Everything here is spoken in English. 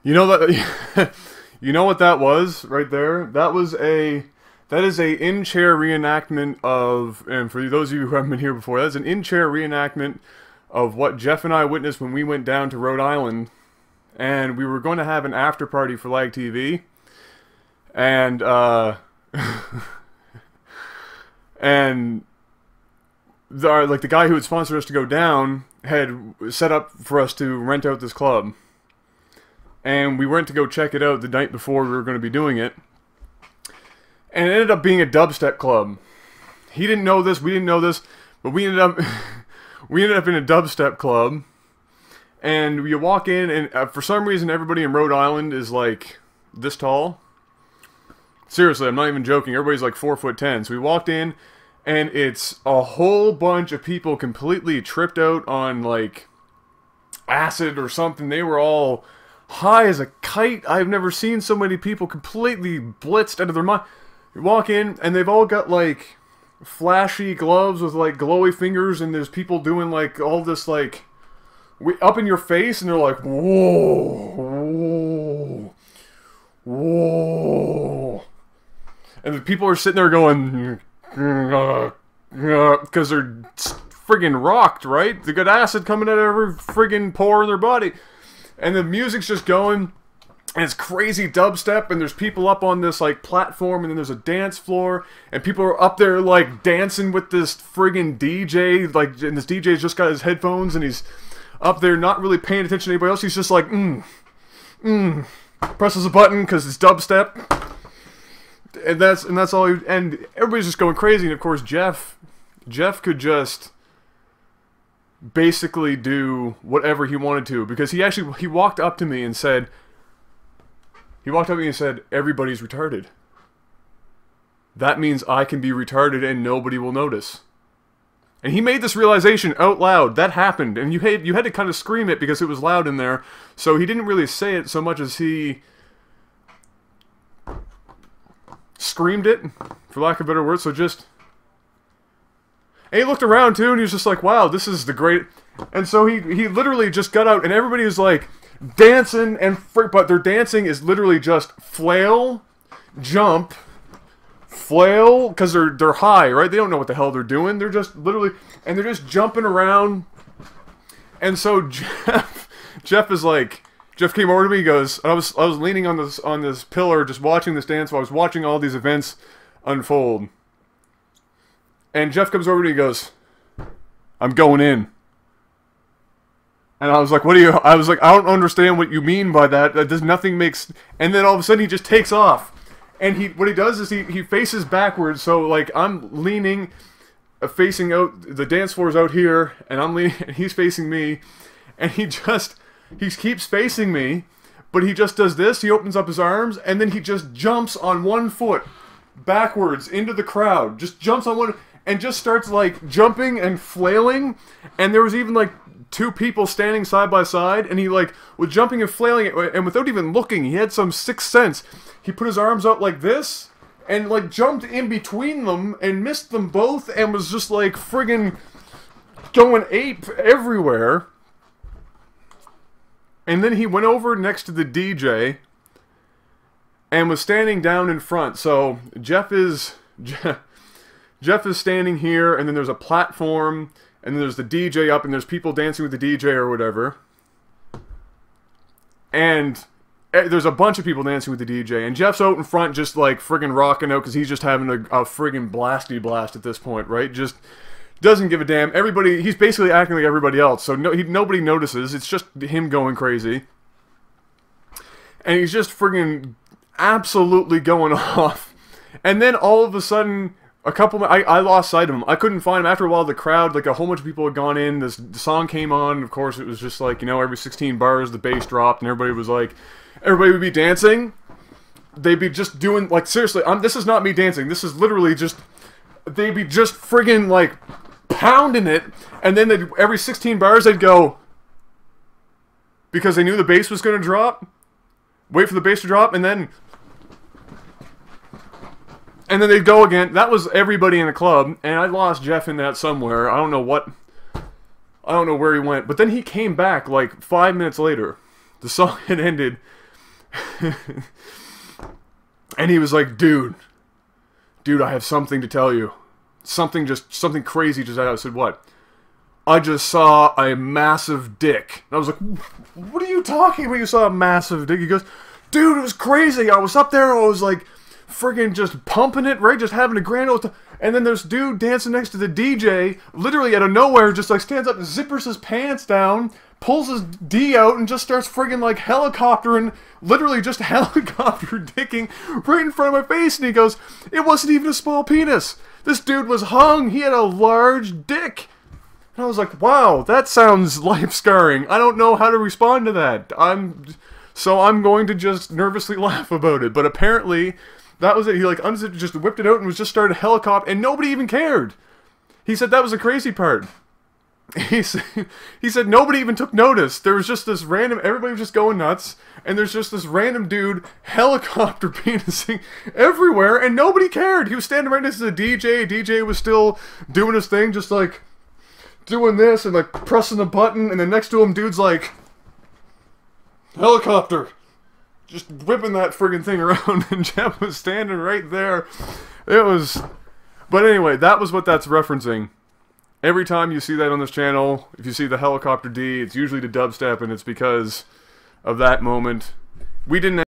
You know that you know what that was right there? That is a in-chair reenactment of, and for those of you who haven't been here before, that's an in-chair reenactment of what Jeff and I witnessed when we went down to Rhode Island, and we were going to have an after party for LAGTV, and and the guy who had sponsored us to go down had set up for us to rent out this club. And we went to go check it out the night before we were going to be doing it. And it ended up being a dubstep club. He didn't know this, we didn't know this, but we ended up in a dubstep club. And you walk in, and for some reason everybody in Rhode Island is like this tall. Seriously, I'm not even joking. Everybody's like 4'10". So we walked in, and it's a whole bunch of people completely tripped out on like acid or something. They were all high as a kite. I've never seen so many people completely blitzed out of their mind. You walk in, and they've all got like flashy gloves with like glowy fingers, and there's people doing like all this like up in your face, and they're like, whoa, whoa, whoa. And the people are sitting there going, because they're friggin' rocked, right? They got acid coming out of every friggin' pore in their body. And the music's just going, and it's crazy dubstep, and there's people up on this, like, platform, and then there's a dance floor, and people are up there, like, dancing with this friggin' DJ, like, and this DJ's just got his headphones, and he's up there not really paying attention to anybody else. He's just like, presses a button, because it's dubstep. And that's all and everybody's just going crazy, and of course Jeff could just basically do whatever he wanted to, because he walked up to me and said, everybody's retarded. That means I can be retarded and nobody will notice. And he made this realization out loud. That happened, and you had to kind of scream it because it was loud in there. So he didn't really say it so much as he screamed it, for lack of better words. So just, and he looked around too, and he was just like, wow, this is the great. And so he literally just got out, and everybody was like dancing, but their dancing is literally just flail, jump, flail, because they're high, right? They don't know what the hell they're doing. They're just literally, and they're just jumping around. And so Jeff is like, Jeff came over to me, he goes, I was leaning on this pillar just watching this dance while I was watching all these events unfold. And Jeff comes over to me and he goes, I'm going in. And I was like, I was like, I don't understand what you mean by that. That does nothing makes. And then all of a sudden he just takes off. And what he does is he faces backwards, so like I'm leaning, facing out, the dance floor's out here, and I'm leaning, and he's facing me, and he keeps facing me, but he just does this, he opens up his arms, and then he just jumps on one foot backwards into the crowd. Just jumps on one, and just starts like jumping and flailing, and there was even like two people standing side by side, and he like was jumping and flailing, and without even looking, he had some sixth sense. He put his arms out like this, and like jumped in between them, and missed them both, and was just like friggin' going ape everywhere. And then he went over next to the DJ and was standing down in front. So Jeff is standing here, and then there's a platform, and then there's the DJ up, and there's people dancing with the DJ or whatever. And there's a bunch of people dancing with the DJ, and Jeff's out in front just like friggin' rocking out because he's just having a friggin' blasty blast at this point, right? Just doesn't give a damn. Everybody, he's basically acting like everybody else, so nobody notices. It's just him going crazy. And he's just friggin' absolutely going off. And then all of a sudden, I lost sight of him. I couldn't find him. After a while, the crowd, like a whole bunch of people had gone in. The song came on. Of course, it was just like, you know, every 16 bars, the bass dropped, and everybody was like, everybody would be dancing. They'd be just doing, like, seriously, this is not me dancing. This is literally just, they'd be just friggin' like pounding it, and then every 16 bars they'd go, because they knew the bass was going to drop, wait for the bass to drop, and then they'd go again. That was everybody in the club, and I lost Jeff in that somewhere. I don't know where he went, but then he came back like 5 minutes later. The song had ended, And he was like, dude, I have something to tell you. Something crazy just happened. I said, what? I just saw a massive dick. And I was like, what are you talking about? You saw a massive dick? He goes, dude, it was crazy. I was up there, I was like, friggin' just pumping it, right? Just having a grand old time. And then there's dude dancing next to the DJ, literally out of nowhere, just like stands up and zippers his pants down, pulls his D out, and just starts friggin' like helicoptering, literally just helicopter dicking right in front of my face. And he goes, it wasn't even a small penis. This dude was hung. He had a large dick. And I was like, wow, that sounds life-scarring. I don't know how to respond to that. So I'm going to just nervously laugh about it. But apparently, that was it. He like unzipped, just whipped it out and was just started helicopter, and nobody even cared. He said that was the crazy part. He said nobody even took notice. There was just this random, everybody was just going nuts, and there's just this random dude helicopter penising everywhere, and nobody cared. He was standing right next to the DJ. DJ was still doing his thing, just like doing this and like pressing the button, and then next to him, dude's like, helicopter, just whipping that friggin' thing around, and Jeff was standing right there. It was, but anyway, that was what that's referencing. Every time you see that on this channel, if you see the helicopter D, it's usually to dubstep, and it's because of that moment. We didn't